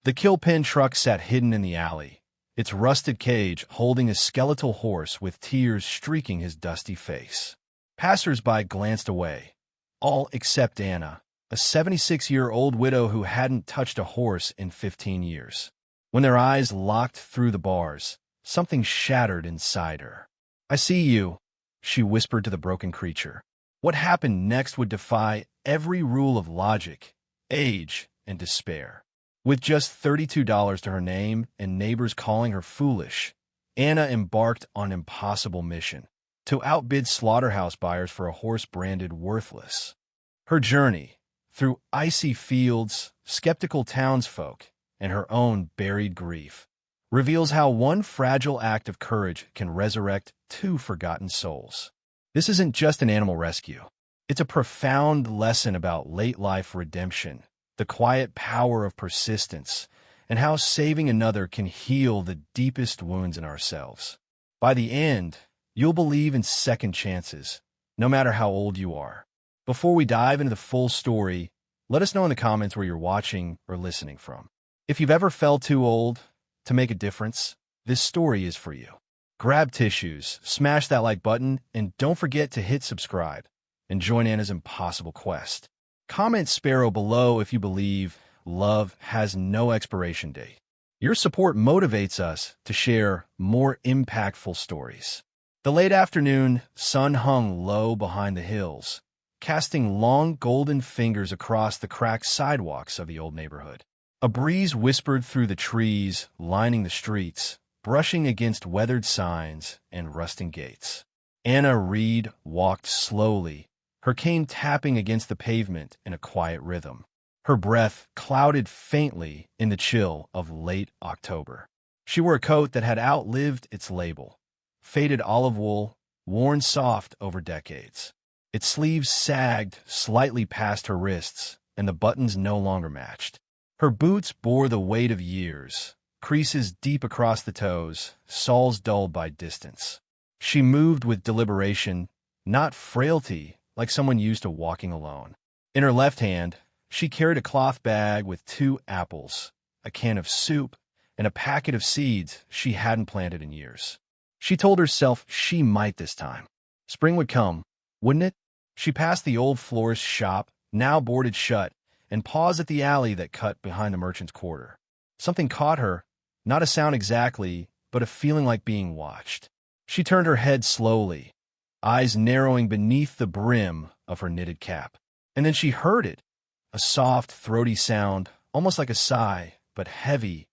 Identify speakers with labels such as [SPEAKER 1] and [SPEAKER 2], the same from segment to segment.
[SPEAKER 1] The kill-pen truck sat hidden in the alley, its rusted cage holding a skeletal horse with tears streaking his dusty face. Passers-by glanced away, all except Anna, a 76-year-old widow who hadn't touched a horse in 15 years. When their eyes locked through the bars, something shattered inside her. "I see you," she whispered to the broken creature. What happened next would defy every rule of logic, age, and despair. With just $32 to her name and neighbors calling her foolish, Anna embarked on an impossible mission: to outbid slaughterhouse buyers for a horse branded worthless. Her journey, through icy fields, skeptical townsfolk, and her own buried grief, reveals how one fragile act of courage can resurrect two forgotten souls. This isn't just an animal rescue. It's a profound lesson about late-life redemption, the quiet power of persistence, and how saving another can heal the deepest wounds in ourselves. By the end, you'll believe in second chances, no matter how old you are. Before we dive into the full story, let us know in the comments where you're watching or listening from. If you've ever felt too old to make a difference, this story is for you. Grab tissues, smash that like button, and don't forget to hit subscribe and join Anna's impossible quest. Comment Sparrow below if you believe love has no expiration date. Your support motivates us to share more impactful stories. The late afternoon sun hung low behind the hills, casting long golden fingers across the cracked sidewalks of the old neighborhood. A breeze whispered through the trees lining the streets, brushing against weathered signs and rusting gates. Anna Reed walked slowly, her cane tapping against the pavement in a quiet rhythm. Her breath clouded faintly in the chill of late October. She wore a coat that had outlived its label, faded olive wool, worn soft over decades. Its sleeves sagged slightly past her wrists, and the buttons no longer matched. Her boots bore the weight of years, creases deep across the toes, soles dulled by distance. She moved with deliberation, not frailty, like someone used to walking alone. In her left hand, she carried a cloth bag with 2 apples, a can of soup, and a packet of seeds she hadn't planted in years. She told herself she might this time. Spring would come, wouldn't it? She passed the old florist's shop, now boarded shut, and paused at the alley that cut behind the merchant's quarter. Something caught her, not a sound exactly, but a feeling like being watched. She turned her head slowly, eyes narrowing beneath the brim of her knitted cap. And then she heard it, a soft, throaty sound, almost like a sigh, but heavy,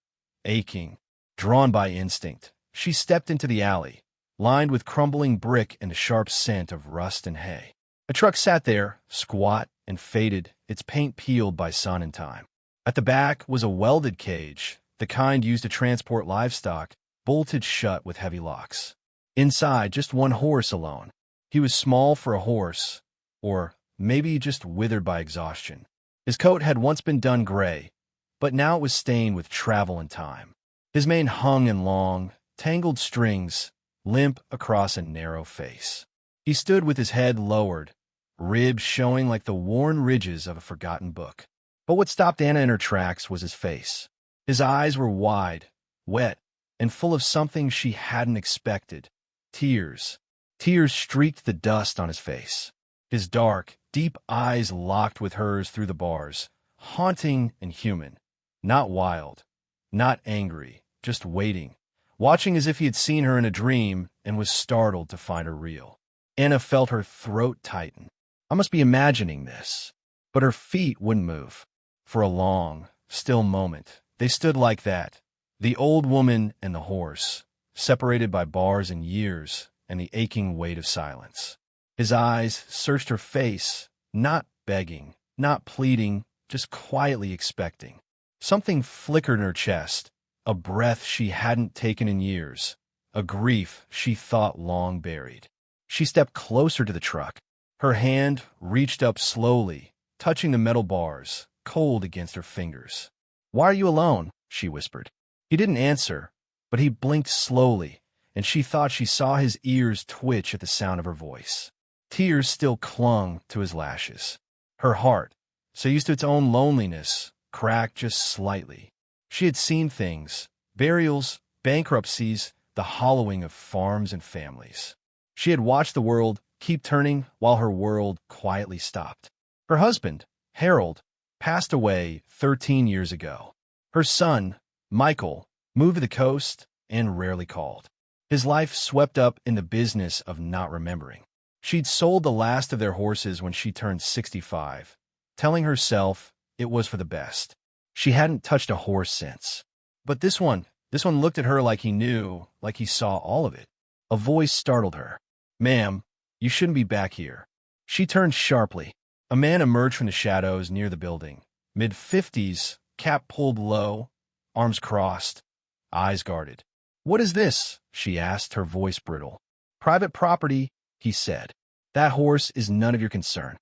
[SPEAKER 1] aching, drawn by instinct. She stepped into the alley, lined with crumbling brick and a sharp scent of rust and hay. A truck sat there, squat and faded, its paint peeled by sun and time. At the back was a welded cage, the kind used to transport livestock, bolted shut with heavy locks. Inside, just one horse alone. He was small for a horse, or maybe just withered by exhaustion. His coat had once been done gray, but now it was stained with travel and time. His mane hung in long, tangled strings, limp across a narrow face. He stood with his head lowered, ribs showing like the worn ridges of a forgotten book. But what stopped Anna in her tracks was his face. His eyes were wide, wet, and full of something she hadn't expected. Tears. Tears streaked the dust on his face. His dark, deep eyes locked with hers through the bars, haunting and human. Not wild, not angry, just waiting, watching as if he had seen her in a dream and was startled to find her real. Anna felt her throat tighten. I must be imagining this. But her feet wouldn't move. For a long, still moment, they stood like that, the old woman and the horse, separated by bars and years and the aching weight of silence. His eyes searched her face, not begging, not pleading, just quietly expecting. Something flickered in her chest, a breath she hadn't taken in years, a grief she thought long buried. She stepped closer to the truck. Her hand reached up slowly, touching the metal bars, cold against her fingers. "Why are you alone?" she whispered. He didn't answer, but he blinked slowly, and she thought she saw his ears twitch at the sound of her voice. Tears still clung to his lashes. Her heart, so used to its own loneliness, cracked just slightly. She had seen things: burials, bankruptcies, the hollowing of farms and families. She had watched the world keep turning while her world quietly stopped. Her husband, Harold, passed away 13 years ago. Her son, Michael, moved to the coast and rarely called. His life swept up in the business of not remembering. She'd sold the last of their horses when she turned 65, telling herself it was for the best. She hadn't touched a horse since. But this one looked at her like he knew, like he saw all of it. A voice startled her. "Ma'am, you shouldn't be back here." She turned sharply. A man emerged from the shadows near the building, mid-50s, cap pulled low, arms crossed, eyes guarded. "What is this?" she asked, her voice brittle. "Private property," he said. "That horse is none of your concern."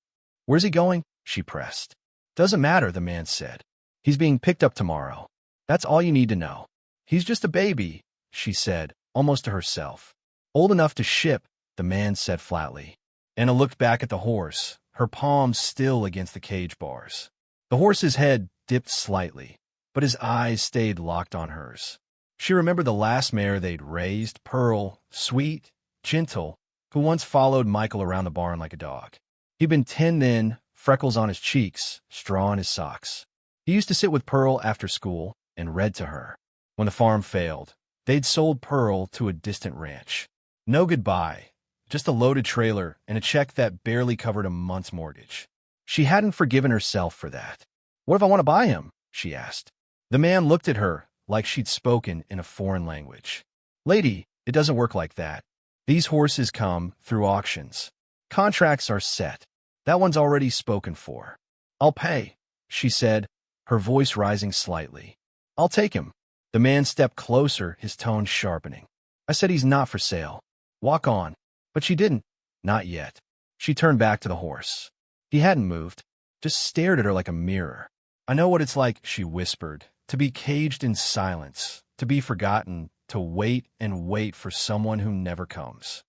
[SPEAKER 1] "Where's he going?" she pressed. "Doesn't matter," the man said. "He's being picked up tomorrow. That's all you need to know." "He's just a baby," she said, almost to herself. "Old enough to ship," the man said flatly. Anna looked back at the horse, her palms still against the cage bars. The horse's head dipped slightly, but his eyes stayed locked on hers. She remembered the last mare they'd raised, Pearl, sweet, gentle, who once followed Michael around the barn like a dog. He'd been 10 then, freckles on his cheeks, straw on his socks. He used to sit with Pearl after school and read to her. When the farm failed, they'd sold Pearl to a distant ranch. No goodbye, just a loaded trailer and a check that barely covered a month's mortgage. She hadn't forgiven herself for that. "What if I want to buy him?" she asked. The man looked at her like she'd spoken in a foreign language. "Lady, it doesn't work like that. These horses come through auctions. Contracts are set. That one's already spoken for." "I'll pay," she said, her voice rising slightly. "I'll take him." The man stepped closer, his tone sharpening. "I said he's not for sale. Walk on." But she didn't. Not yet. She turned back to the horse. He hadn't moved, just stared at her like a mirror. "I know what it's like," she whispered, "to be caged in silence, to be forgotten, to wait and wait for someone who never comes."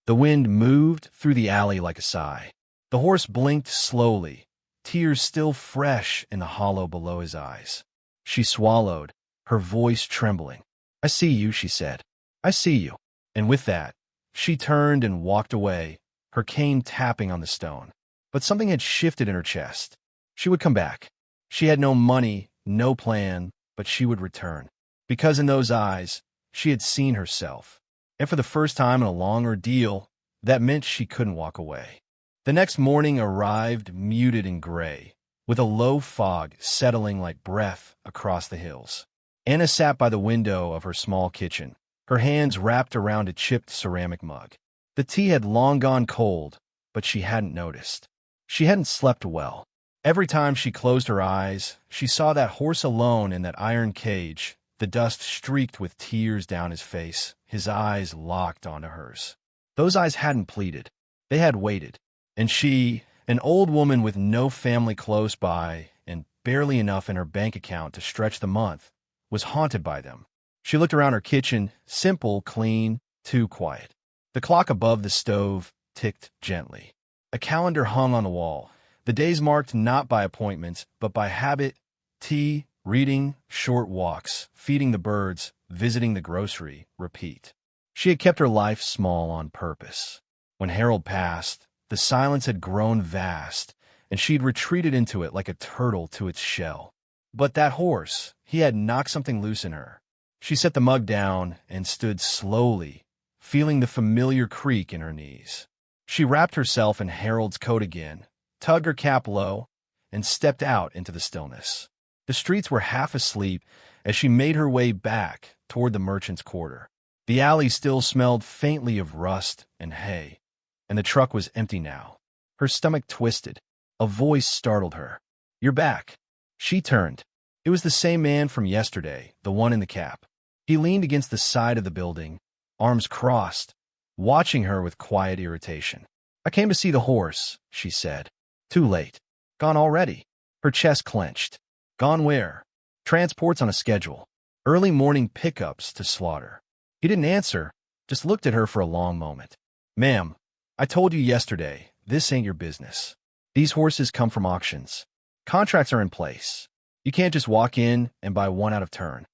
[SPEAKER 1] The wind moved through the alley like a sigh. The horse blinked slowly, tears still fresh in the hollow below his eyes. She swallowed, her voice trembling. "I see you," she said. "I see you." And with that, she turned and walked away, her cane tapping on the stone. But something had shifted in her chest. She would come back. She had no money, no plan, but she would return. Because in those eyes, she had seen herself. And for the first time in a long ordeal, that meant she couldn't walk away. The next morning arrived muted and gray, with a low fog settling like breath across the hills. Anna sat by the window of her small kitchen, her hands wrapped around a chipped ceramic mug. The tea had long gone cold, but she hadn't noticed. She hadn't slept well. Every time she closed her eyes, she saw that horse alone in that iron cage, the dust streaked with tears down his face, his eyes locked onto hers. Those eyes hadn't pleaded. They had waited. And she, an old woman with no family close by and barely enough in her bank account to stretch the month, was haunted by them. She looked around her kitchen, simple, clean, too quiet. The clock above the stove ticked gently. A calendar hung on the wall, the days marked not by appointments, but by habit: tea, reading, short walks, feeding the birds, visiting the grocery, repeat. She had kept her life small on purpose. When Harold passed, the silence had grown vast, and she'd retreated into it like a turtle to its shell. But that horse, he had knocked something loose in her. She set the mug down and stood slowly, feeling the familiar creak in her knees. She wrapped herself in Harold's coat again, tugged her cap low, and stepped out into the stillness. The streets were half asleep as she made her way back toward the merchant's quarter. The alley still smelled faintly of rust and hay, and the truck was empty now. Her stomach twisted. A voice startled her. "You're back." She turned. It was the same man from yesterday, the one in the cap. He leaned against the side of the building, arms crossed, watching her with quiet irritation. "I came to see the horse," she said. "Too late. Gone already." Her chest clenched. "Gone where?" "Transport's on a schedule. Early morning pickups to slaughter." He didn't answer, just looked at her for a long moment. "Ma'am, I told you yesterday, this ain't your business. These horses come from auctions. Contracts are in place. You can't just walk in and buy one out of turn.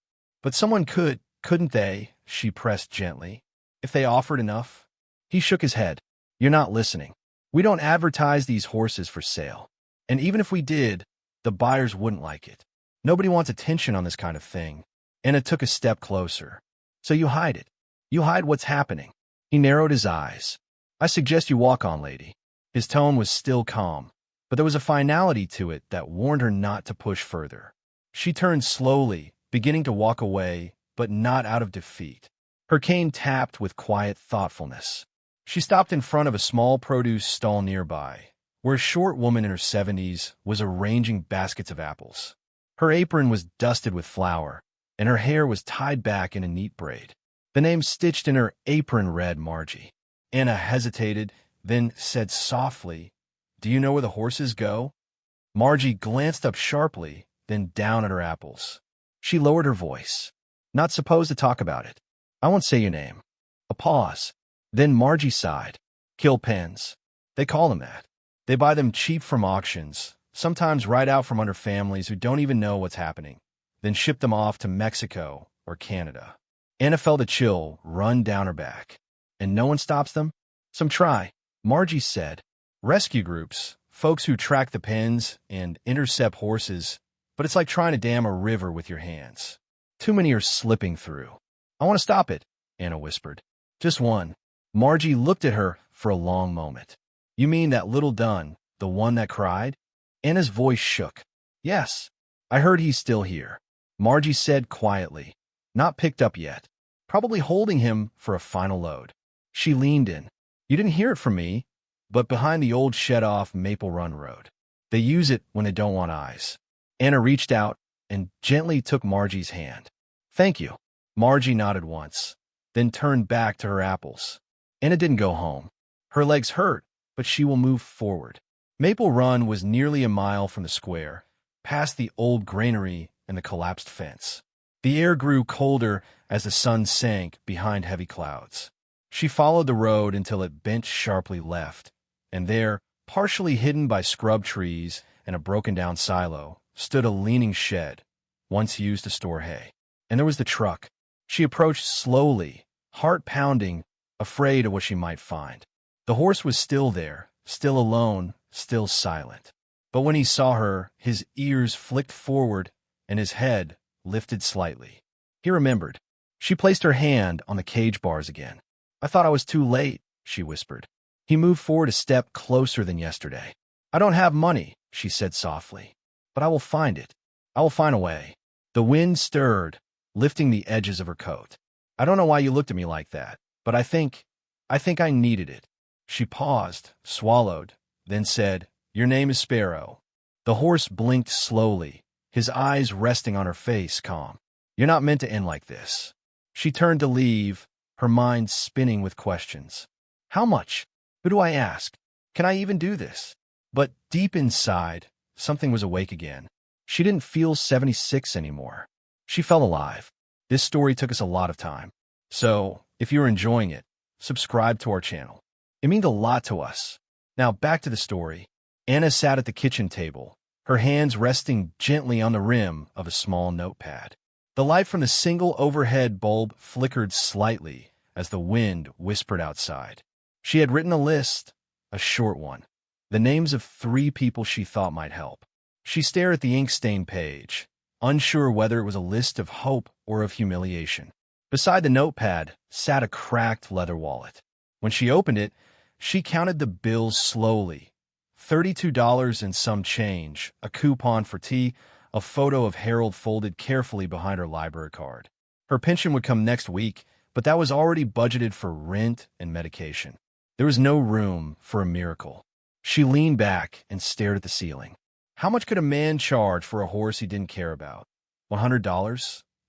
[SPEAKER 1] But someone could, couldn't they? She pressed gently. If they offered enough? He shook his head. You're not listening. We don't advertise these horses for sale. And even if we did, the buyers wouldn't like it. Nobody wants attention on this kind of thing. Anna took a step closer. So you hide it. You hide what's happening. He narrowed his eyes. I suggest you walk on, lady. His tone was still calm, but there was a finality to it that warned her not to push further. She turned slowly, beginning to walk away, but not out of defeat. Her cane tapped with quiet thoughtfulness. She stopped in front of a small produce stall nearby, where a short woman in her 70s was arranging baskets of apples. Her apron was dusted with flour, and her hair was tied back in a neat braid. The name stitched in her apron read Margie. Anna hesitated, then said softly, Do you know where the horses go? Margie glanced up sharply, then down at her apples. She lowered her voice. Not supposed to talk about it. I won't say your name. A pause. Then Margie sighed. Kill pens. They call them that. They buy them cheap from auctions, sometimes right out from under families who don't even know what's happening, then ship them off to Mexico or Canada. Anna felt a chill run down her back. And no one stops them? Some try, Margie said. Rescue groups, folks who track the pens and intercept horses, but it's like trying to dam a river with your hands. Too many are slipping through. I want to stop it, Anna whispered. Just one. Margie looked at her for a long moment. You mean that little Dunn, the one that cried? Anna's voice shook. Yes. I heard he's still here, Margie said quietly. Not picked up yet. Probably holding him for a final load. She leaned in. You didn't hear it from me, but behind the old shed off Maple Run Road. They use it when they don't want eyes. Anna reached out and gently took Margie's hand. Thank you. Margie nodded once, then turned back to her apples. Anna didn't go home. Her legs hurt, but she will move forward. Maple Run was nearly a mile from the square, past the old granary and the collapsed fence. The air grew colder as the sun sank behind heavy clouds. She followed the road until it bent sharply left, and there, partially hidden by scrub trees and a broken-down silo, stood a leaning shed, once used to store hay. And there was the truck. She approached slowly, heart pounding, afraid of what she might find. The horse was still there, still alone, still silent. But when he saw her, his ears flicked forward and his head lifted slightly. He remembered. She placed her hand on the cage bars again. I thought I was too late, she whispered. He moved forward a step closer than yesterday. I don't have money, she said softly, but I will find it. I will find a way. The wind stirred, lifting the edges of her coat. I don't know why you looked at me like that, but I think I needed it. She paused, swallowed, then said, Your name is Sparrow. The horse blinked slowly, his eyes resting on her face, calm. You're not meant to end like this. She turned to leave, her mind spinning with questions. How much? Who do I ask? Can I even do this? But deep inside, something was awake again. She didn't feel 76 anymore. She felt alive. This story took us a lot of time. So, if you're enjoying it, subscribe to our channel. It means a lot to us. Now back to the story. Anna sat at the kitchen table, her hands resting gently on the rim of a small notepad. The light from the single overhead bulb flickered slightly as the wind whispered outside. She had written a list, a short one, the names of 3 people she thought might help. She stared at the ink-stained page, unsure whether it was a list of hope or of humiliation. Beside the notepad sat a cracked leather wallet. When she opened it, she counted the bills slowly. $32 and some change, a coupon for tea, a photo of Harold folded carefully behind her library card. Her pension would come next week, but that was already budgeted for rent and medication. There was no room for a miracle. She leaned back and stared at the ceiling. How much could a man charge for a horse he didn't care about? $100?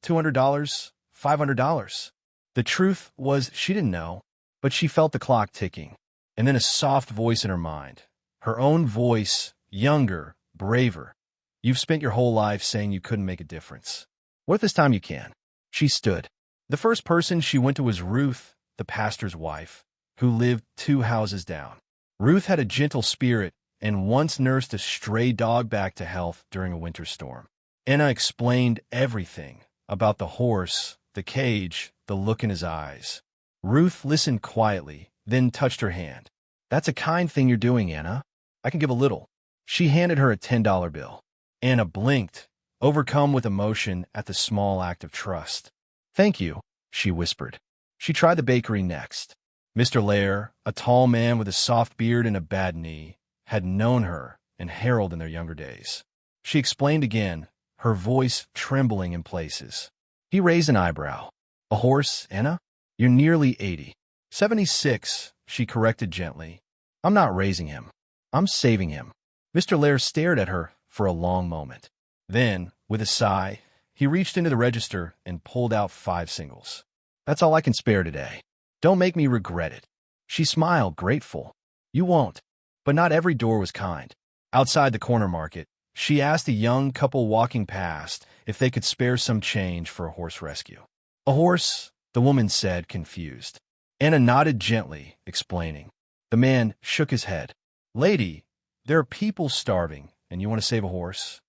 [SPEAKER 1] $200? $500? The truth was she didn't know, but she felt the clock ticking, and then a soft voice in her mind. Her own voice, younger, braver. You've spent your whole life saying you couldn't make a difference. What if this time you can? She stood. The first person she went to was Ruth, the pastor's wife, who lived 2 houses down. Ruth had a gentle spirit and once nursed a stray dog back to health during a winter storm. Anna explained everything about the horse, the cage, the look in his eyes. Ruth listened quietly, then touched her hand. "That's a kind thing you're doing, Anna. I can give a little." She handed her a $10 bill. Anna blinked, overcome with emotion at the small act of trust. "Thank you," she whispered. She tried the bakery next. Mr. Lair, a tall man with a soft beard and a bad knee, had known her and Harold in their younger days. She explained again, her voice trembling in places. He raised an eyebrow. "A horse, Anna? You're nearly 80. 76, she corrected gently. "I'm not raising him. I'm saving him." Mr. Lair stared at her for a long moment. Then, with a sigh, he reached into the register and pulled out 5 singles. "That's all I can spare today. Don't make me regret it." She smiled, grateful. "You won't." But not every door was kind. Outside the corner market, she asked a young couple walking past if they could spare some change for a horse rescue. "A horse?" the woman said, confused. Anna nodded gently, explaining. The man shook his head. "Lady, there are people starving, and you want to save a horse?"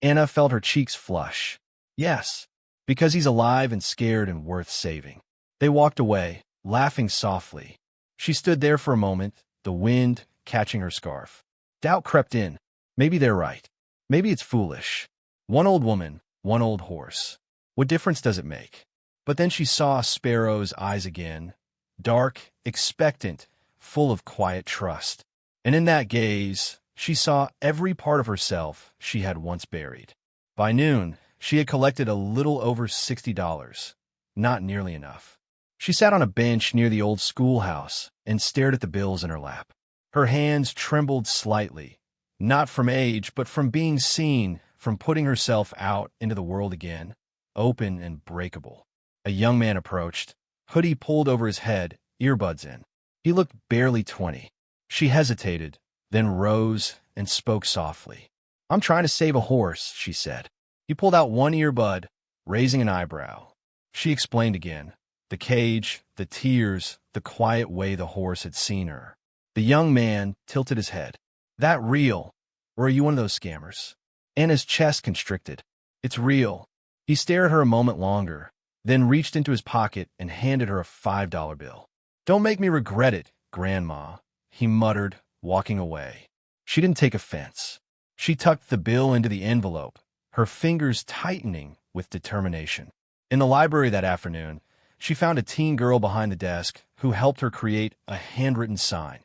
[SPEAKER 1] Anna felt her cheeks flush. "Yes, because he's alive and scared and worth saving." They walked away, laughing softly. She stood there for a moment, the wind catching her scarf. Doubt crept in. Maybe they're right. Maybe it's foolish. One old woman, one old horse. What difference does it make? But then she saw Sparrow's eyes again, dark, expectant, full of quiet trust. And in that gaze, she saw every part of herself she had once buried. By noon, she had collected a little over $60. Not nearly enough. She sat on a bench near the old schoolhouse and stared at the bills in her lap. Her hands trembled slightly, not from age, but from being seen, from putting herself out into the world again, open and breakable. A young man approached, hoodie pulled over his head, earbuds in. He looked barely 20. She hesitated, then rose and spoke softly. "I'm trying to save a horse," she said. He pulled out one earbud, raising an eyebrow. She explained again. The cage, the tears, the quiet way the horse had seen her. The young man tilted his head. "That real? Or are you one of those scammers?" Anna's chest constricted. "It's real." He stared at her a moment longer, then reached into his pocket and handed her a $5 bill. "Don't make me regret it, Grandma," he muttered, walking away. She didn't take offense. She tucked the bill into the envelope, her fingers tightening with determination. In the library that afternoon, she found a teen girl behind the desk who helped her create a handwritten sign.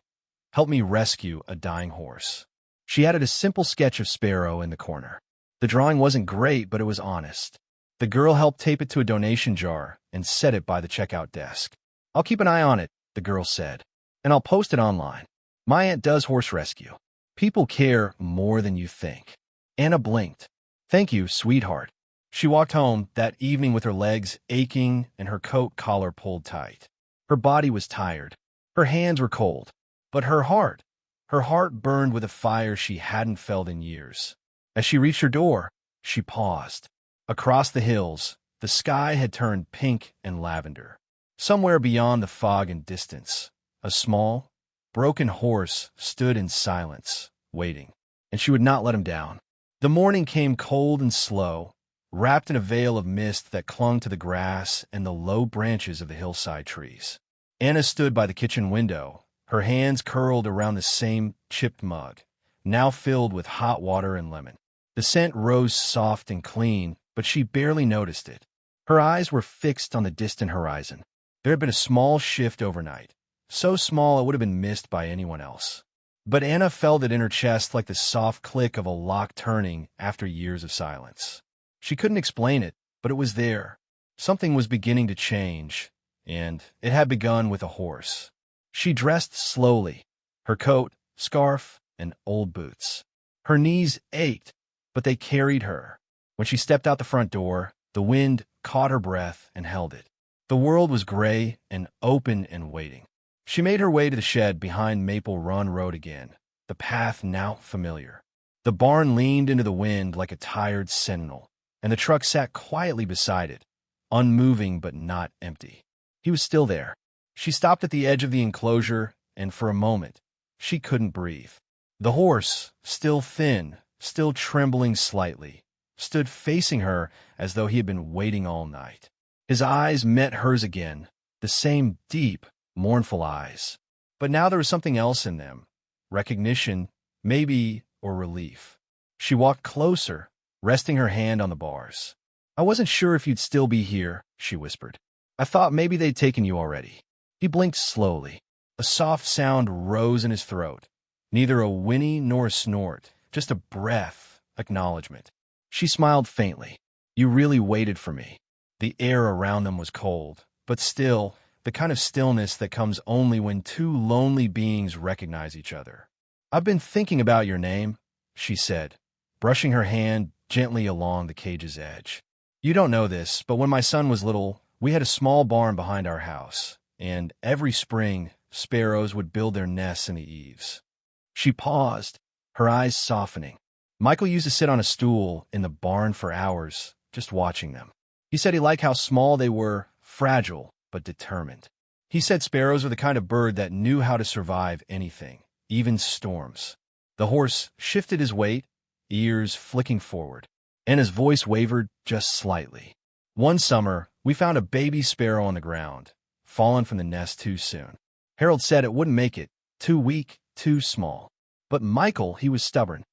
[SPEAKER 1] "Help me rescue a dying horse." She added a simple sketch of Sparrow in the corner. The drawing wasn't great, but it was honest. The girl helped tape it to a donation jar and set it by the checkout desk. "I'll keep an eye on it," the girl said, "and I'll post it online. My aunt does horse rescue. People care more than you think." Anna blinked. "Thank you, sweetheart." She walked home that evening with her legs aching and her coat collar pulled tight. Her body was tired. Her hands were cold. But her heart burned with a fire she hadn't felt in years. As she reached her door, she paused. Across the hills, the sky had turned pink and lavender. Somewhere beyond the fog and distance, a small, broken horse stood in silence, waiting, and she would not let him down. The morning came cold and slow, wrapped in a veil of mist that clung to the grass and the low branches of the hillside trees. Anna stood by the kitchen window, her hands curled around the same chipped mug, now filled with hot water and lemon. The scent rose soft and clean, but she barely noticed it. Her eyes were fixed on the distant horizon. There had been a small shift overnight, so small it would have been missed by anyone else. But Anna felt it in her chest like the soft click of a lock turning after years of silence. She couldn't explain it, but it was there. Something was beginning to change, and it had begun with a horse. She dressed slowly, her coat, scarf, and old boots. Her knees ached, but they carried her. When she stepped out the front door, the wind caught her breath and held it. The world was gray and open and waiting. She made her way to the shed behind Maple Run Road again, the path now familiar. The barn leaned into the wind like a tired sentinel, and the truck sat quietly beside it, unmoving but not empty. He was still there. She stopped at the edge of the enclosure, and for a moment, she couldn't breathe. The horse, still thin, still trembling slightly, stood facing her as though he had been waiting all night. His eyes met hers again, the same deep, mournful eyes. But now there was something else in them. Recognition, maybe, or relief. She walked closer, resting her hand on the bars. "I wasn't sure if you'd still be here," she whispered. "I thought maybe they'd taken you already." He blinked slowly. A soft sound rose in his throat. Neither a whinny nor a snort, just a breath, acknowledgement. She smiled faintly. "You really waited for me." The air around them was cold, but still, the kind of stillness that comes only when two lonely beings recognize each other. "I've been thinking about your name," she said, brushing her hand gently along the cage's edge. "You don't know this, but when my son was little, we had a small barn behind our house, and every spring, sparrows would build their nests in the eaves." She paused, her eyes softening. "Michael used to sit on a stool in the barn for hours, just watching them. He said he liked how small they were, fragile, but determined. He said sparrows were the kind of bird that knew how to survive anything, even storms." The horse shifted his weight, ears flicking forward, and his voice wavered just slightly. "One summer, we found a baby sparrow on the ground, fallen from the nest too soon. Harold said it wouldn't make it, too weak, too small. But Michael, he was stubborn."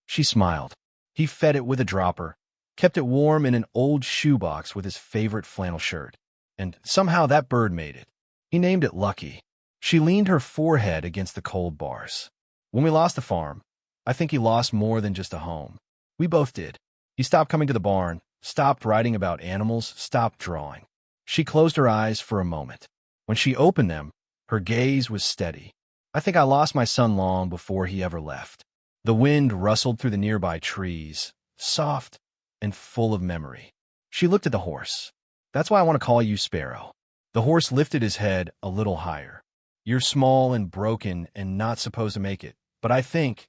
[SPEAKER 1] She smiled. "He fed it with a dropper, kept it warm in an old shoebox with his favorite flannel shirt. And somehow that bird made it. He named it Lucky." She leaned her forehead against the cold bars. "When we lost the farm, I think he lost more than just a home. We both did. He stopped coming to the barn, stopped writing about animals, stopped drawing." She closed her eyes for a moment. When she opened them, her gaze was steady. "I think I lost my son long before he ever left." The wind rustled through the nearby trees, soft and full of memory. She looked at the horse. "That's why I want to call you Sparrow." The horse lifted his head a little higher. "You're small and broken and not supposed to make it, but I think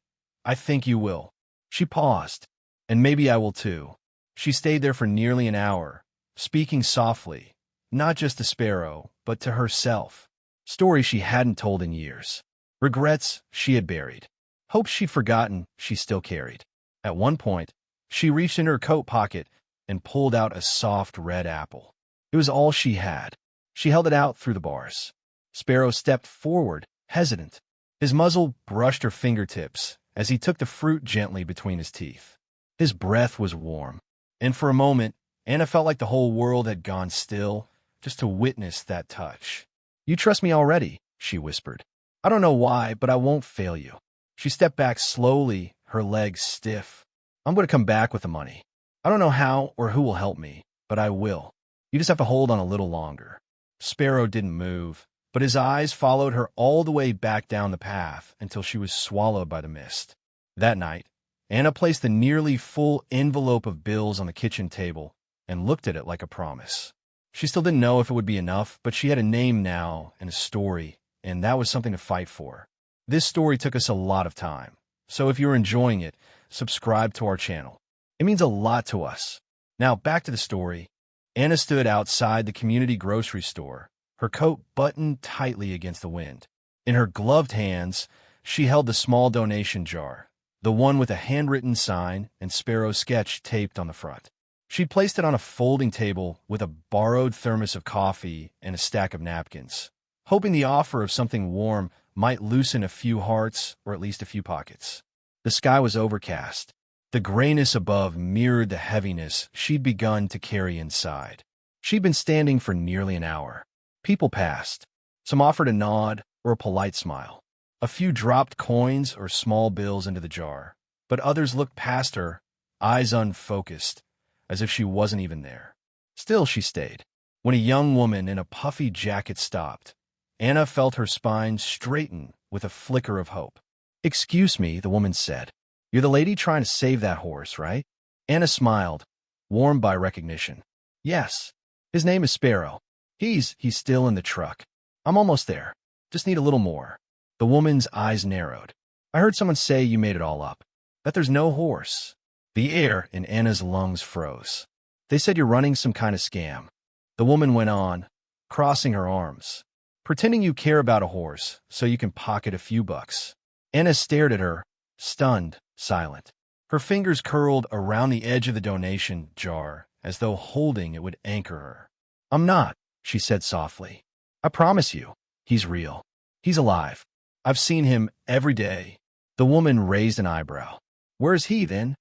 [SPEAKER 1] you will." She paused. "And maybe I will too." She stayed there for nearly an hour, speaking softly, not just to Sparrow, but to herself. Stories she hadn't told in years. Regrets she had buried. Hopes she'd forgotten she still carried. At one point, she reached in her coat pocket and pulled out a soft red apple. It was all she had. She held it out through the bars. Sparrow stepped forward, hesitant. His muzzle brushed her fingertips as he took the fruit gently between his teeth. His breath was warm, and for a moment, Anna felt like the whole world had gone still just to witness that touch. "You trust me already," she whispered. "I don't know why, but I won't fail you." She stepped back slowly, her legs stiff. "I'm going to come back with the money. I don't know how or who will help me, but I will. You just have to hold on a little longer." Sparrow didn't move, but his eyes followed her all the way back down the path until she was swallowed by the mist. That night, Anna placed the nearly full envelope of bills on the kitchen table and looked at it like a promise. She still didn't know if it would be enough, but she had a name now and a story, and that was something to fight for. This story took us a lot of time, so if you're enjoying it, subscribe to our channel. It means a lot to us. Now back to the story. Anna stood outside the community grocery store, her coat buttoned tightly against the wind. In her gloved hands, she held the small donation jar, the one with a handwritten sign and Sparrow's sketch taped on the front. She'd placed it on a folding table with a borrowed thermos of coffee and a stack of napkins, hoping the offer of something warm might loosen a few hearts or at least a few pockets. The sky was overcast. The grayness above mirrored the heaviness she'd begun to carry inside. She'd been standing for nearly an hour. People passed. Some offered a nod or a polite smile. A few dropped coins or small bills into the jar, but others looked past her, eyes unfocused, as if she wasn't even there. Still she stayed. When a young woman in a puffy jacket stopped, Anna felt her spine straighten with a flicker of hope. "Excuse me," the woman said. "You're the lady trying to save that horse, right?" Anna smiled, warmed by recognition. "Yes. His name is Sparrow. He's still in the truck. I'm almost there. Just need a little more." The woman's eyes narrowed. "I heard someone say you made it all up, that there's no horse." The air in Anna's lungs froze. "They said you're running some kind of scam." The woman went on, crossing her arms. "Pretending you care about a horse so you can pocket a few bucks." Anna stared at her, stunned, silent. Her fingers curled around the edge of the donation jar, as though holding it would anchor her. "I'm not," she said softly. "I promise you, he's real. He's alive. I've seen him every day." The woman raised an eyebrow. "Where is he, then?"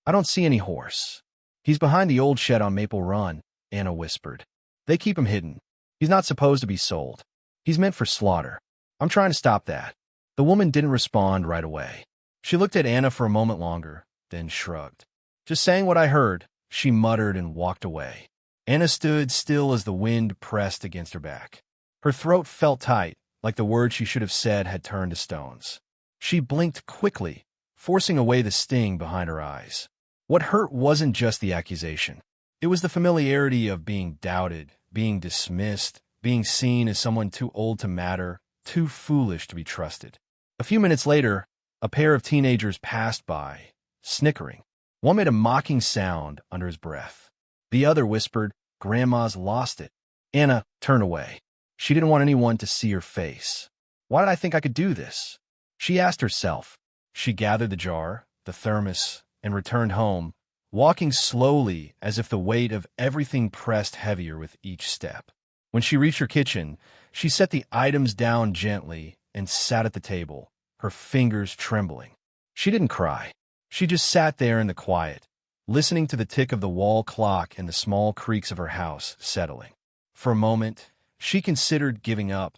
[SPEAKER 1] "I don't see any horse." "He's behind the old shed on Maple Run," Anna whispered. "They keep him hidden. He's not supposed to be sold. He's meant for slaughter. I'm trying to stop that." The woman didn't respond right away. She looked at Anna for a moment longer, then shrugged. "Just saying what I heard," she muttered and walked away. Anna stood still as the wind pressed against her back. Her throat felt tight, like the words she should have said had turned to stones. She blinked quickly, forcing away the sting behind her eyes. What hurt wasn't just the accusation. It was the familiarity of being doubted, being dismissed, being seen as someone too old to matter, too foolish to be trusted. A few minutes later, a pair of teenagers passed by, snickering. One made a mocking sound under his breath. The other whispered, "Grandma's lost it." Anna turned away. She didn't want anyone to see her face. Why did I think I could do this? She asked herself. She gathered the jar, the thermos, and returned home, walking slowly as if the weight of everything pressed heavier with each step. When she reached her kitchen, she set the items down gently and sat at the table, her fingers trembling. She didn't cry. She just sat there in the quiet, listening to the tick of the wall clock and the small creaks of her house settling. For a moment, she considered giving up,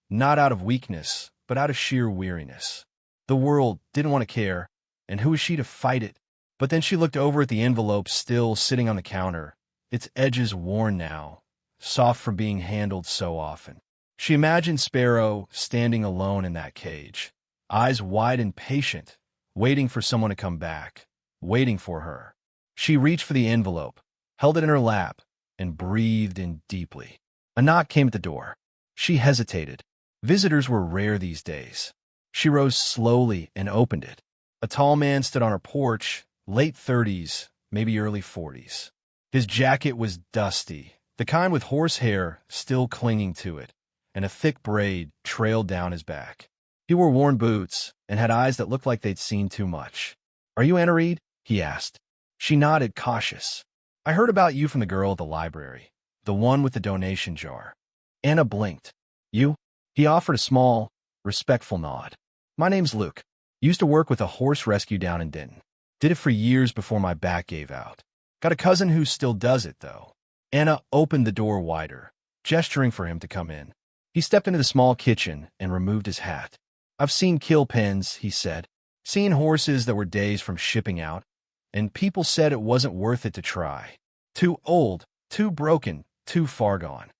[SPEAKER 1] not out of weakness, but out of sheer weariness. The world didn't want to care, and who was she to fight it? But then she looked over at the envelope still sitting on the counter, its edges worn now, soft from being handled so often. She imagined Sparrow standing alone in that cage, eyes wide and patient, waiting for someone to come back, waiting for her. She reached for the envelope, held it in her lap, and breathed in deeply. A knock came at the door. She hesitated. Visitors were rare these days. She rose slowly and opened it. A tall man stood on her porch, late 30s, maybe early 40s. His jacket was dusty, the kind with horsehair still clinging to it, and a thick braid trailed down his back. He wore worn boots and had eyes that looked like they'd seen too much. "Are you Anna Reed?" he asked. She nodded, cautious. "I heard about you from the girl at the library, the one with the donation jar." Anna blinked. "You?" He offered a small, respectful nod. "My name's Luke. Used to work with a horse rescue down in Denton. Did it for years before my back gave out. Got a cousin who still does it, though." Anna opened the door wider, gesturing for him to come in. He stepped into the small kitchen and removed his hat. "I've seen kill pens," he said. "Seen horses that were days from shipping out, and people said it wasn't worth it to try. Too old, too broken, too far gone."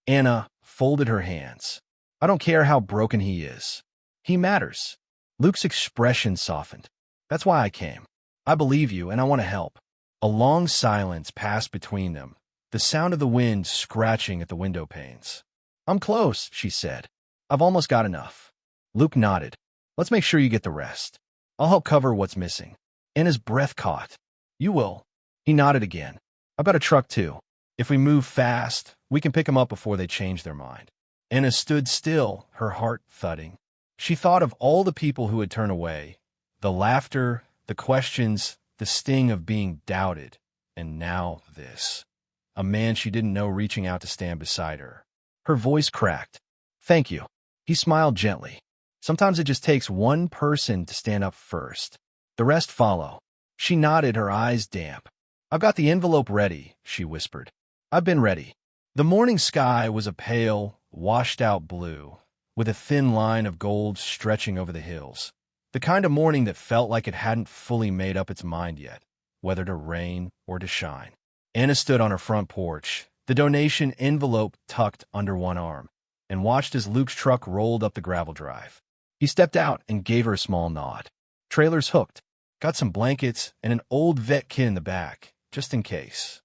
[SPEAKER 1] Anna folded her hands. "I don't care how broken he is. He matters." Luke's expression softened. "That's why I came. I believe you, and I want to help." A long silence passed between them, the sound of the wind scratching at the window panes. "I'm close," she said. "I've almost got enough." Luke nodded. "Let's make sure you get the rest. I'll help cover what's missing." Anna's breath caught. "You will." He nodded again. "I've got a truck, too. If we move fast, we can pick them up before they change their mind." Anna stood still, her heart thudding. She thought of all the people who had turned away, the laughter, the questions, the sting of being doubted, and now this. A man she didn't know reaching out to stand beside her. Her voice cracked. "Thank you." He smiled gently. "Sometimes it just takes one person to stand up first. The rest follow." She nodded, her eyes damp. "I've got the envelope ready," she whispered. "I've been ready." The morning sky was a pale, washed-out blue, with a thin line of gold stretching over the hills. The kind of morning that felt like it hadn't fully made up its mind yet, whether to rain or to shine. Anna stood on her front porch, the donation envelope tucked under one arm, and watched as Luke's truck rolled up the gravel drive. He stepped out and gave her a small nod. "Trailer's hooked. Got some blankets and an old vet kit in the back, just in case."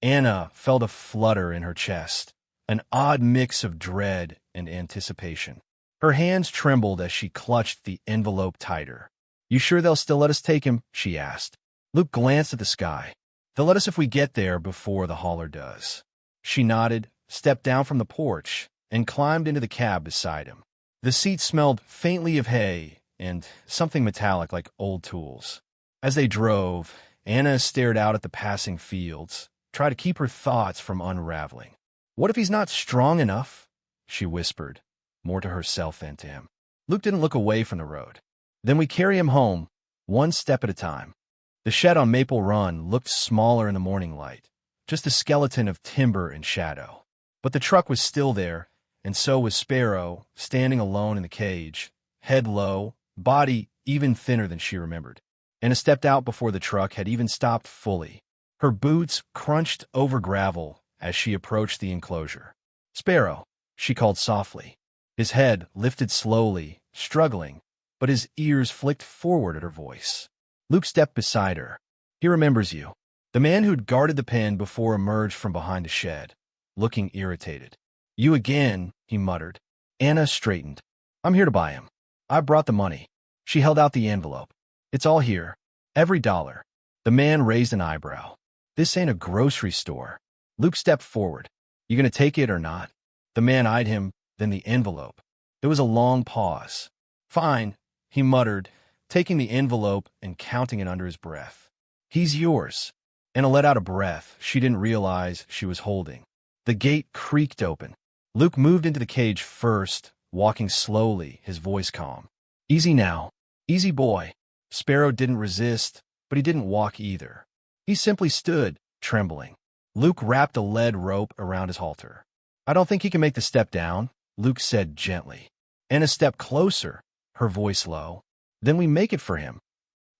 [SPEAKER 1] Anna felt a flutter in her chest, an odd mix of dread and anticipation. Her hands trembled as she clutched the envelope tighter. "You sure they'll still let us take him?" she asked. Luke glanced at the sky. "They'll let us if we get there before the hauler does." She nodded, stepped down from the porch, and climbed into the cab beside him. The seat smelled faintly of hay and something metallic like old tools. As they drove, Anna stared out at the passing fields, tried to keep her thoughts from unraveling. What if he's not strong enough? She whispered, more to herself than to him. Luke didn't look away from the road. Then we carry him home, one step at a time. The shed on Maple Run looked smaller in the morning light, just a skeleton of timber and shadow. But the truck was still there, and so was Sparrow, standing alone in the cage, head low, body even thinner than she remembered. Anna stepped out before the truck had even stopped fully. Her boots crunched over gravel as she approached the enclosure. "Sparrow," she called softly. His head lifted slowly, struggling, but his ears flicked forward at her voice. Luke stepped beside her. "He remembers you." The man who'd guarded the pen before emerged from behind the shed, looking irritated. "You again," he muttered. Anna straightened. "I'm here to buy him. I brought the money." She held out the envelope. "It's all here. Every dollar." The man raised an eyebrow. "This ain't a grocery store." Luke stepped forward. "You gonna take it or not?" The man eyed him, then the envelope. There was a long pause. "Fine," he muttered, taking the envelope and counting it under his breath. "He's yours." Anna let out a breath she didn't realize she was holding. The gate creaked open. Luke moved into the cage first, walking slowly, his voice calm. "Easy now. Easy, boy." Sparrow didn't resist, but he didn't walk either. He simply stood, trembling. Luke wrapped a lead rope around his halter. "I don't think he can make the step down," Luke said gently. Anna stepped closer, her voice low. "Then we make it for him."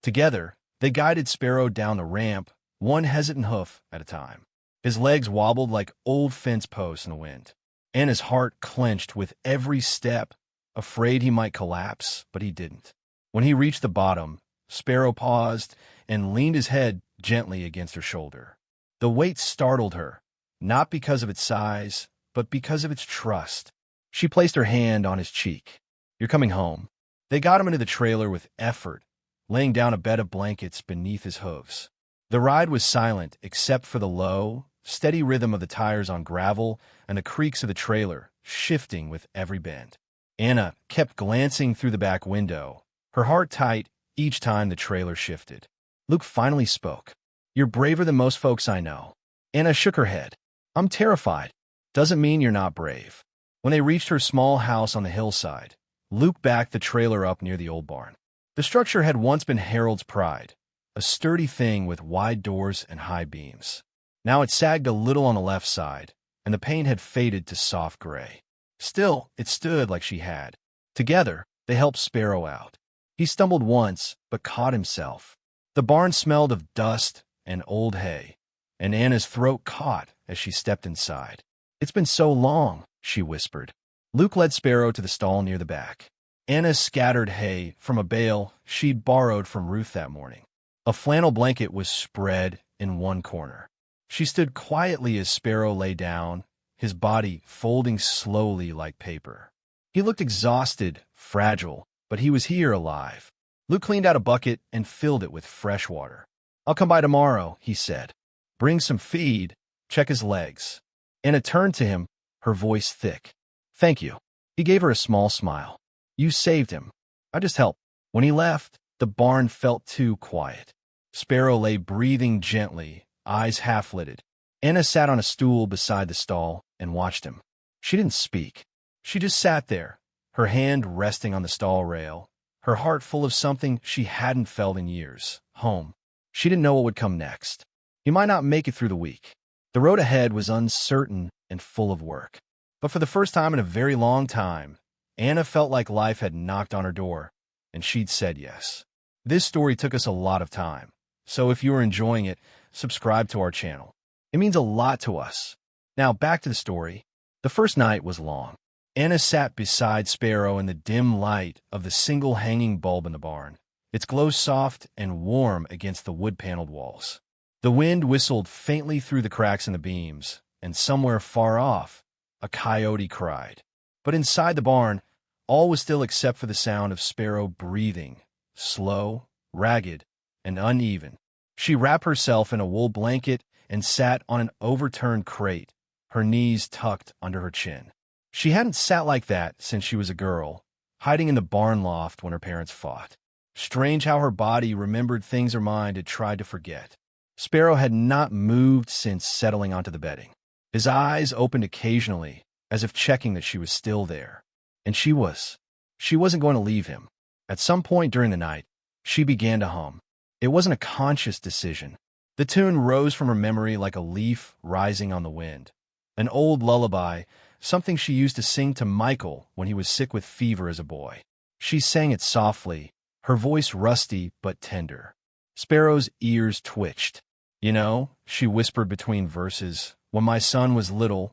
[SPEAKER 1] Together, they guided Sparrow down the ramp, one hesitant hoof at a time. His legs wobbled like old fence posts in the wind. Anna's heart clenched with every step, afraid he might collapse, but he didn't. When he reached the bottom, Sparrow paused and leaned his head gently against her shoulder. The weight startled her, not because of its size, but because of its trust. She placed her hand on his cheek. "You're coming home." They got him into the trailer with effort, laying down a bed of blankets beneath his hooves. The ride was silent except for the low, steady rhythm of the tires on gravel and the creaks of the trailer, shifting with every bend. Anna kept glancing through the back window, her heart tight each time the trailer shifted. Luke finally spoke. "You're braver than most folks I know." Anna shook her head. "I'm terrified." "Doesn't mean you're not brave." When they reached her small house on the hillside, Luke backed the trailer up near the old barn. The structure had once been Harold's pride, a sturdy thing with wide doors and high beams. Now it sagged a little on the left side, and the paint had faded to soft gray. Still, it stood like she had. Together, they helped Sparrow out. He stumbled once, but caught himself. The barn smelled of dust and old hay, and Anna's throat caught as she stepped inside. "It's been so long," she whispered. Luke led Sparrow to the stall near the back. Anna scattered hay from a bale she'd borrowed from Ruth that morning. A flannel blanket was spread in one corner. She stood quietly as Sparrow lay down, his body folding slowly like paper. He looked exhausted, fragile, but he was here alive. Luke cleaned out a bucket and filled it with fresh water. "I'll come by tomorrow," he said. "Bring some feed, check his legs." Anna turned to him, her voice thick. "Thank you." He gave her a small smile. "You saved him. I just helped." When he left, the barn felt too quiet. Sparrow lay breathing gently, eyes half-lidded. Anna sat on a stool beside the stall and watched him. She didn't speak. She just sat there, her hand resting on the stall rail, her heart full of something she hadn't felt in years, home. She didn't know what would come next. He might not make it through the week. The road ahead was uncertain and full of work. But for the first time in a very long time, Anna felt like life had knocked on her door, and she'd said yes. This story took us a lot of time, so if you are enjoying it, subscribe to our channel. It means a lot to us. Now back to the story. The first night was long. Anna sat beside Sparrow in the dim light of the single hanging bulb in the barn, its glow soft and warm against the wood-paneled walls. The wind whistled faintly through the cracks in the beams, and somewhere far off, a coyote cried. But inside the barn, all was still except for the sound of Sparrow breathing, slow, ragged, and uneven. She wrapped herself in a wool blanket and sat on an overturned crate, her knees tucked under her chin. She hadn't sat like that since she was a girl, hiding in the barn loft when her parents fought. Strange how her body remembered things her mind had tried to forget. Sparrow had not moved since settling onto the bedding. His eyes opened occasionally, as if checking that she was still there. And she was. She wasn't going to leave him. At some point during the night, she began to hum. It wasn't a conscious decision. The tune rose from her memory like a leaf rising on the wind. An old lullaby, something she used to sing to Michael when he was sick with fever as a boy. She sang it softly, her voice rusty but tender. Sparrow's ears twitched. You know, she whispered between verses, when my son was little,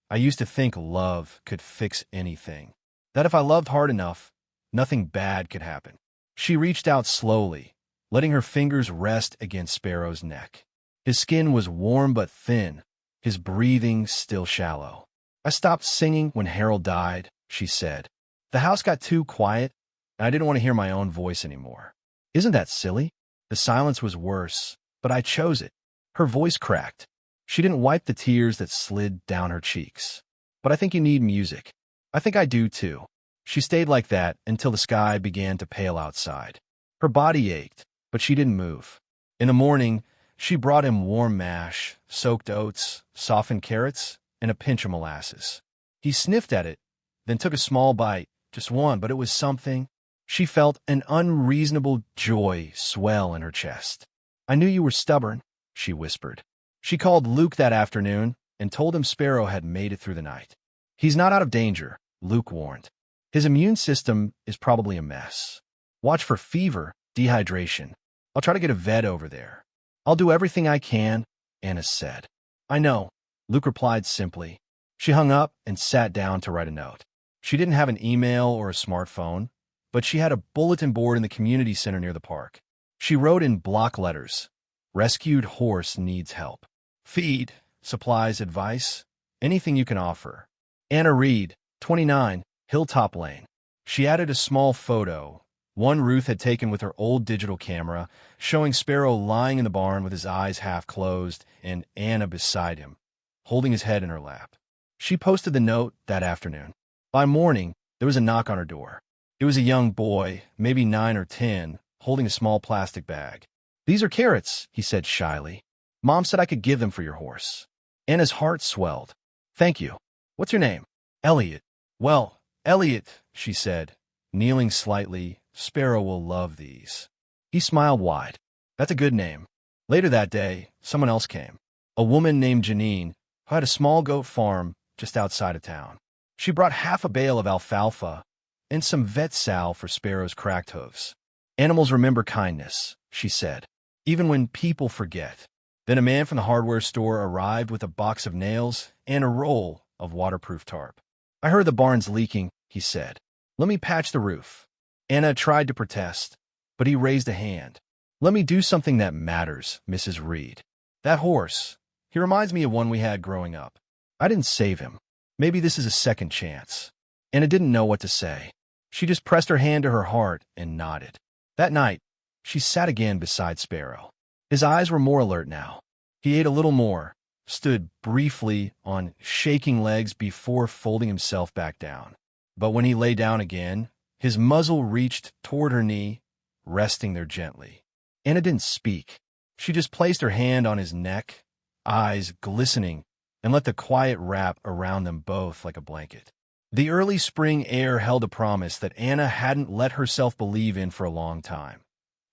[SPEAKER 1] I used to think love could fix anything. That if I loved hard enough, nothing bad could happen. She reached out slowly, letting her fingers rest against Sparrow's neck. His skin was warm but thin, his breathing still shallow. I stopped singing when Harold died, she said. The house got too quiet, and I didn't want to hear my own voice anymore. Isn't that silly? The silence was worse, but I chose it. Her voice cracked. She didn't wipe the tears that slid down her cheeks. But I think you need music. I think I do too. She stayed like that until the sky began to pale outside. Her body ached, but she didn't move. In the morning, she brought him warm mash, soaked oats, softened carrots, and a pinch of molasses. He sniffed at it, then took a small bite, just one, but it was something. She felt an unreasonable joy swell in her chest. I knew you were stubborn, she whispered. She called Luke that afternoon and told him Sparrow had made it through the night. He's not out of danger, Luke warned. His immune system is probably a mess. Watch for fever, dehydration. I'll try to get a vet over there. I'll do everything I can, Anna said. I know, Luke replied simply. She hung up and sat down to write a note. She didn't have an email or a smartphone, but she had a bulletin board in the community center near the park. She wrote in block letters, Rescued horse needs help. Feed, supplies, advice, anything you can offer. Anna Reed, 29, Hilltop Lane. She added a small photo, one Ruth had taken with her old digital camera, showing Sparrow lying in the barn with his eyes half closed and Anna beside him, holding his head in her lap. She posted the note that afternoon. By morning, there was a knock on her door. It was a young boy, maybe 9 or 10, holding a small plastic bag. These are carrots, he said shyly. Mom said I could give them for your horse. Anna's heart swelled. Thank you. What's your name? Elliot. Well, Elliot, she said, kneeling slightly. Sparrow will love these. He smiled wide. That's a good name. Later that day, someone else came. A woman named Janine, who had a small goat farm just outside of town. She brought half a bale of alfalfa and some vet salve for Sparrow's cracked hooves. Animals remember kindness, she said, even when people forget. Then a man from the hardware store arrived with a box of nails and a roll of waterproof tarp. I heard the barn's leaking, he said. Let me patch the roof. Anna tried to protest, but he raised a hand. Let me do something that matters, Mrs. Reed. That horse, he reminds me of one we had growing up. I didn't save him. Maybe this is a second chance. Anna didn't know what to say. She just pressed her hand to her heart and nodded. That night, she sat again beside Sparrow. His eyes were more alert now. He ate a little more, stood briefly on shaking legs before folding himself back down. But when he lay down again, his muzzle reached toward her knee, resting there gently. Anna didn't speak. She just placed her hand on his neck, eyes glistening, and let the quiet wrap around them both like a blanket. The early spring air held a promise that Anna hadn't let herself believe in for a long time.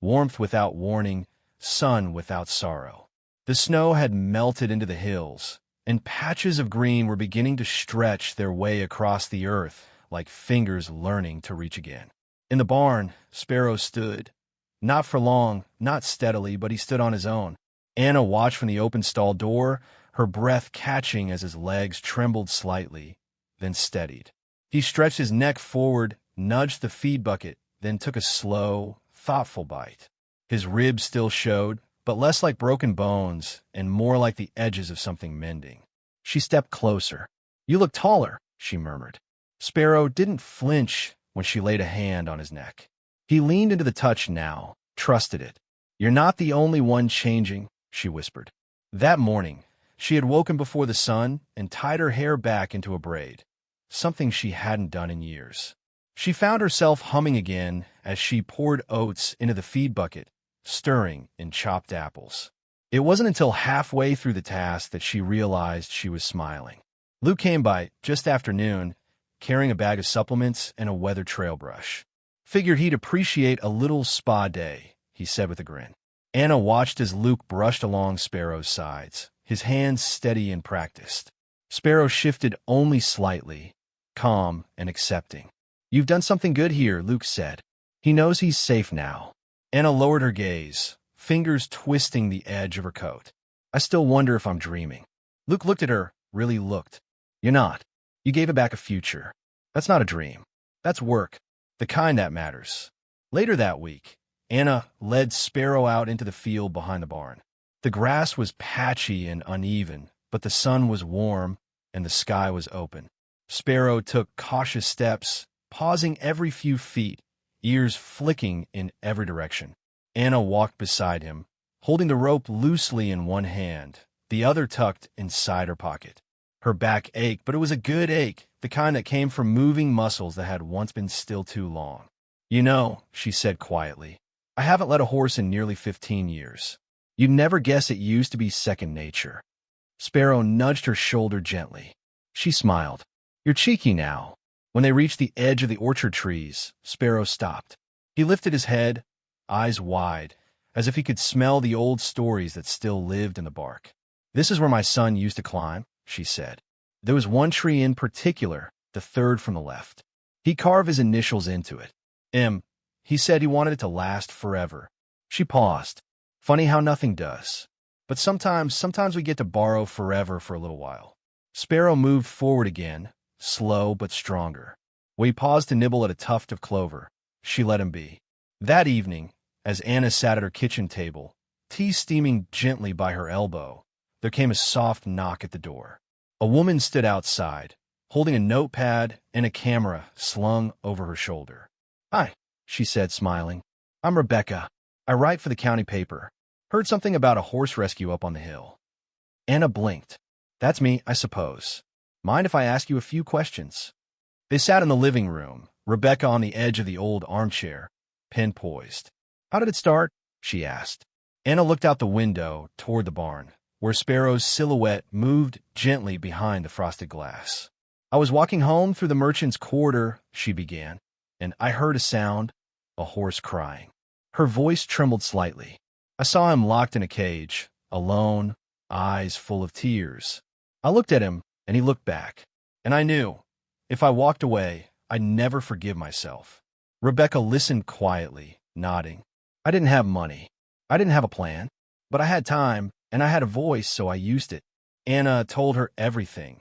[SPEAKER 1] Warmth without warning, sun without sorrow. The snow had melted into the hills, and patches of green were beginning to stretch their way across the earth like fingers learning to reach again. In the barn, Sparrow stood. Not for long, not steadily, but he stood on his own. Anna watched from the open stall door, her breath catching as his legs trembled slightly, then steadied. He stretched his neck forward, nudged the feed bucket, then took a slow, thoughtful bite. His ribs still showed, but less like broken bones and more like the edges of something mending. She stepped closer. You look taller, she murmured. Sparrow didn't flinch when she laid a hand on his neck. He leaned into the touch now, trusted it. You're not the only one changing, she whispered. That morning, she had woken before the sun and tied her hair back into a braid, something she hadn't done in years. She found herself humming again as she poured oats into the feed bucket, stirring in chopped apples. It wasn't until halfway through the task that she realized she was smiling. Luke came by just after noon, carrying a bag of supplements and a weather trail brush. Figured he'd appreciate a little spa day, he said with a grin. Anna watched as Luke brushed along Sparrow's sides, his hands steady and practiced. Sparrow shifted only slightly, calm and accepting. "You've done something good here," Luke said. He knows he's safe now. Anna lowered her gaze, fingers twisting the edge of her coat. "I still wonder if I'm dreaming." Luke looked at her, really looked. "You're not. You gave it back a future. That's not a dream. That's work. The kind that matters." Later that week, Anna led Sparrow out into the field behind the barn. The grass was patchy and uneven, but the sun was warm and the sky was open. Sparrow took cautious steps, pausing every few feet, ears flicking in every direction. Anna walked beside him, holding the rope loosely in one hand, the other tucked inside her pocket. Her back ached, but it was a good ache, the kind that came from moving muscles that had once been still too long. "You know," she said quietly, "I haven't led a horse in nearly 15 years. You'd never guess it used to be second nature." Sparrow nudged her shoulder gently. She smiled. "You're cheeky now." When they reached the edge of the orchard trees, Sparrow stopped. He lifted his head, eyes wide, as if he could smell the old stories that still lived in the bark. "This is where my son used to climb," she said. "There was one tree in particular, the third from the left. He carved his initials into it. He said he wanted it to last forever." She paused. "Funny how nothing does. But sometimes we get to borrow forever for a little while." Sparrow moved forward again, slow but stronger. When he paused to nibble at a tuft of clover, she let him be. That evening, as Anna sat at her kitchen table, tea steaming gently by her elbow, there came a soft knock at the door. A woman stood outside, holding a notepad and a camera slung over her shoulder. "Hi," she said, smiling. "I'm Rebecca. I write for the county paper. Heard something about a horse rescue up on the hill." Anna blinked. "That's me, I suppose. Mind if I ask you a few questions?" They sat in the living room, Rebecca on the edge of the old armchair, pen poised. "How did it start?" she asked. Anna looked out the window toward the barn, where Sparrow's silhouette moved gently behind the frosted glass. "I was walking home through the merchant's quarter," she began, "and I heard a sound, a horse crying." Her voice trembled slightly. "I saw him locked in a cage, alone, eyes full of tears. I looked at him, and he looked back. And I knew, if I walked away, I'd never forgive myself." Rebecca listened quietly, nodding. "I didn't have money. I didn't have a plan. But I had time, and I had a voice, so I used it." Anna told her everything.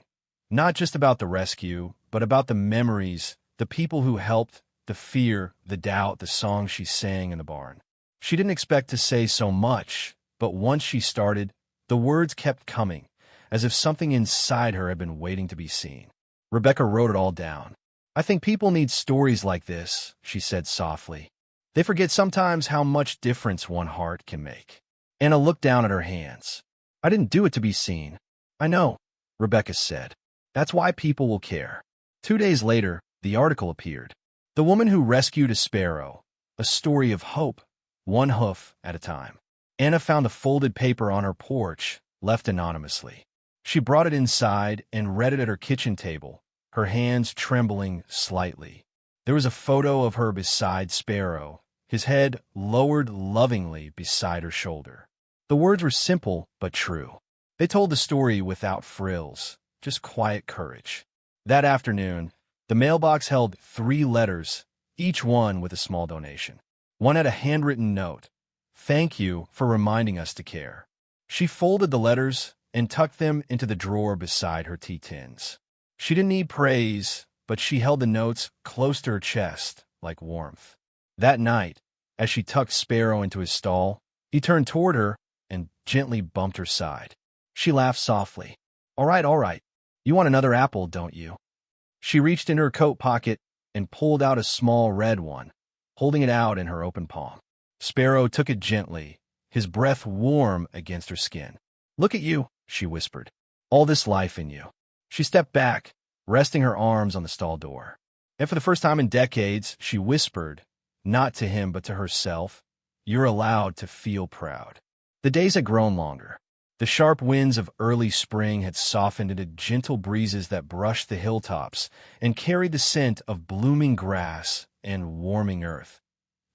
[SPEAKER 1] Not just about the rescue, but about the memories, the people who helped, the fear, the doubt, the songs she sang in the barn. She didn't expect to say so much, but once she started, the words kept coming, as if something inside her had been waiting to be seen. Rebecca wrote it all down. "I think people need stories like this," she said softly. "They forget sometimes how much difference one heart can make." Anna looked down at her hands. "I didn't do it to be seen." "I know," Rebecca said. "That's why people will care." 2 days later, the article appeared. "The Woman Who Rescued a Sparrow, a Story of Hope, One Hoof at a Time." Anna found the folded paper on her porch, left anonymously. She brought it inside and read it at her kitchen table, her hands trembling slightly. There was a photo of her beside Sparrow, his head lowered lovingly beside her shoulder. The words were simple but true. They told the story without frills, just quiet courage. That afternoon, the mailbox held 3 letters, each one with a small donation. One had a handwritten note. "Thank you for reminding us to care." She folded the letters and tucked them into the drawer beside her tea tins. She didn't need praise, but she held the notes close to her chest, like warmth. That night, as she tucked Sparrow into his stall, he turned toward her and gently bumped her side. She laughed softly. All right. You want another apple, don't you?" She reached into her coat pocket and pulled out a small red one, holding it out in her open palm. Sparrow took it gently, his breath warm against her skin. "Look at you," she whispered. "All this life in you." She stepped back, resting her arms on the stall door. And for the first time in decades, she whispered, not to him but to herself, "You're allowed to feel proud." The days had grown longer. The sharp winds of early spring had softened into gentle breezes that brushed the hilltops and carried the scent of blooming grass and warming earth.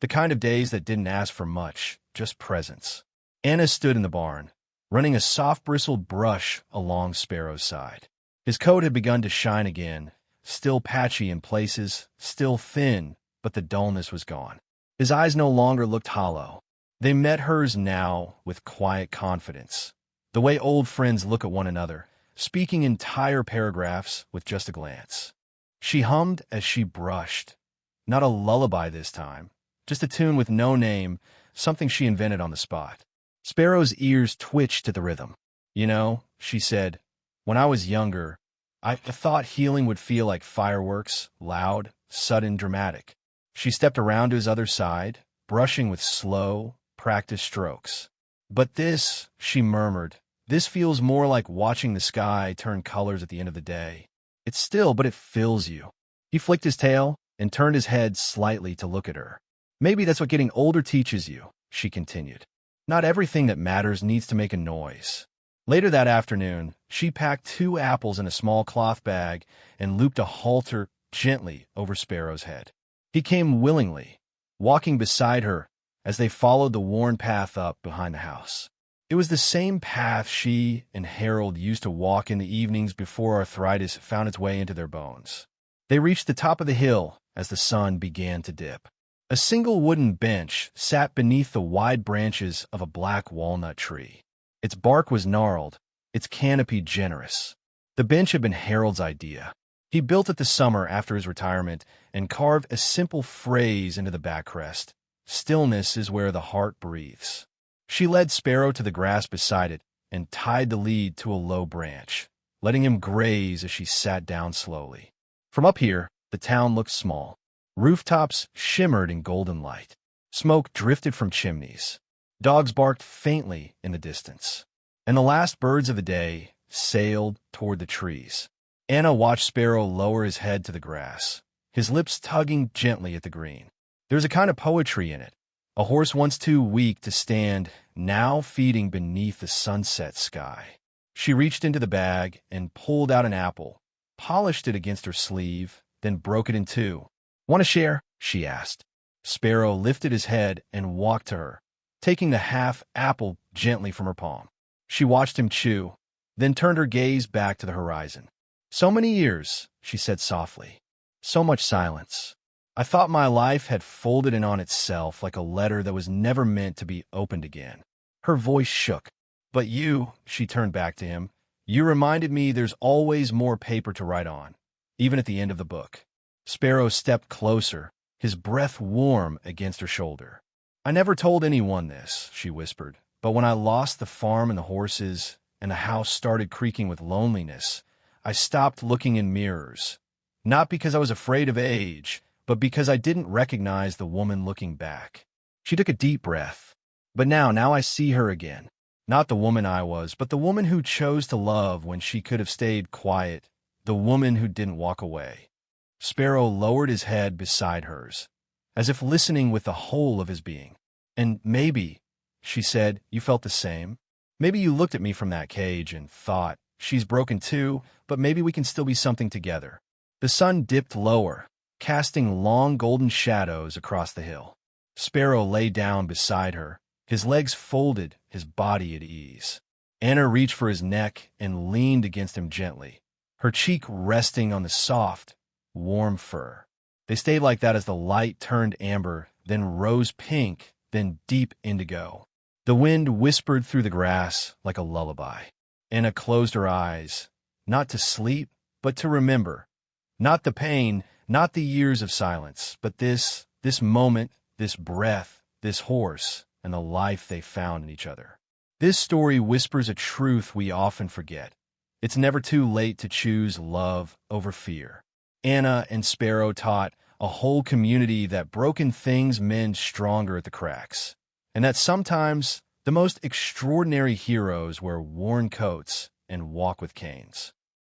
[SPEAKER 1] The kind of days that didn't ask for much, just presence. Anna stood in the barn, running a soft-bristled brush along Sparrow's side. His coat had begun to shine again, still patchy in places, still thin, but the dullness was gone. His eyes no longer looked hollow. They met hers now with quiet confidence, the way old friends look at one another, speaking entire paragraphs with just a glance. She hummed as she brushed. Not a lullaby this time, just a tune with no name, something she invented on the spot. Sparrow's ears twitched to the rhythm. "You know," she said, "when I was younger, I thought healing would feel like fireworks, loud, sudden, dramatic." She stepped around to his other side, brushing with slow, practiced strokes. "But this," she murmured, "this feels more like watching the sky turn colors at the end of the day. It's still, but it fills you." He flicked his tail and turned his head slightly to look at her. "Maybe that's what getting older teaches you," she continued. "Not everything that matters needs to make a noise." Later that afternoon, she packed 2 apples in a small cloth bag and looped a halter gently over Sparrow's head. He came willingly, walking beside her as they followed the worn path up behind the house. It was the same path she and Harold used to walk in the evenings before arthritis found its way into their bones. They reached the top of the hill as the sun began to dip. A single wooden bench sat beneath the wide branches of a black walnut tree. Its bark was gnarled, its canopy generous. The bench had been Harold's idea. He built it the summer after his retirement and carved a simple phrase into the backrest: "Stillness is where the heart breathes." She led Sparrow to the grass beside it and tied the lead to a low branch, letting him graze as she sat down slowly. From up here, the town looked small. Rooftops shimmered in golden light. Smoke drifted from chimneys. Dogs barked faintly in the distance. And the last birds of the day sailed toward the trees. Anna watched Sparrow lower his head to the grass, his lips tugging gently at the green. There was a kind of poetry in it. A horse once too weak to stand, now feeding beneath the sunset sky. She reached into the bag and pulled out an apple, polished it against her sleeve, then broke it in 2. "Want to share?" she asked. Sparrow lifted his head and walked to her, taking the half apple gently from her palm. She watched him chew, then turned her gaze back to the horizon. "So many years," she said softly. "So much silence. I thought my life had folded in on itself like a letter that was never meant to be opened again." Her voice shook. "But you," she turned back to him, "you reminded me there's always more paper to write on, even at the end of the book." Sparrow stepped closer, his breath warm against her shoulder. "I never told anyone this," she whispered, "but when I lost the farm and the horses, and the house started creaking with loneliness, I stopped looking in mirrors. Not because I was afraid of age, but because I didn't recognize the woman looking back." She took a deep breath. "But now I see her again. Not the woman I was, but the woman who chose to love when she could have stayed quiet, the woman who didn't walk away." Sparrow lowered his head beside hers, as if listening with the whole of his being. "And maybe," she said, "you felt the same. Maybe you looked at me from that cage and thought, she's broken too, but maybe we can still be something together." The sun dipped lower, casting long golden shadows across the hill. Sparrow lay down beside her, his legs folded, his body at ease. Anna reached for his neck and leaned against him gently, her cheek resting on the soft, warm fur. They stayed like that as the light turned amber, then rose pink, then deep indigo. The wind whispered through the grass like a lullaby. Anna closed her eyes, not to sleep, but to remember. Not the pain, not the years of silence, but this moment, this breath, this horse, and the life they found in each other. This story whispers a truth we often forget. It's never too late to choose love over fear. Anna and Sparrow taught a whole community that broken things mend stronger at the cracks, and that sometimes the most extraordinary heroes wear worn coats and walk with canes.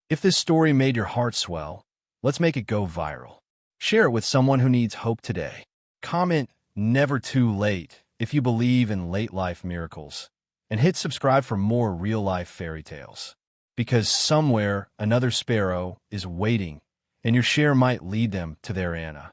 [SPEAKER 1] If this story made your heart swell, let's make it go viral. Share it with someone who needs hope today. Comment "Never too late" if you believe in late-life miracles. And hit subscribe for more real-life fairy tales. Because somewhere another sparrow is waiting, and your share might lead them to their Anna.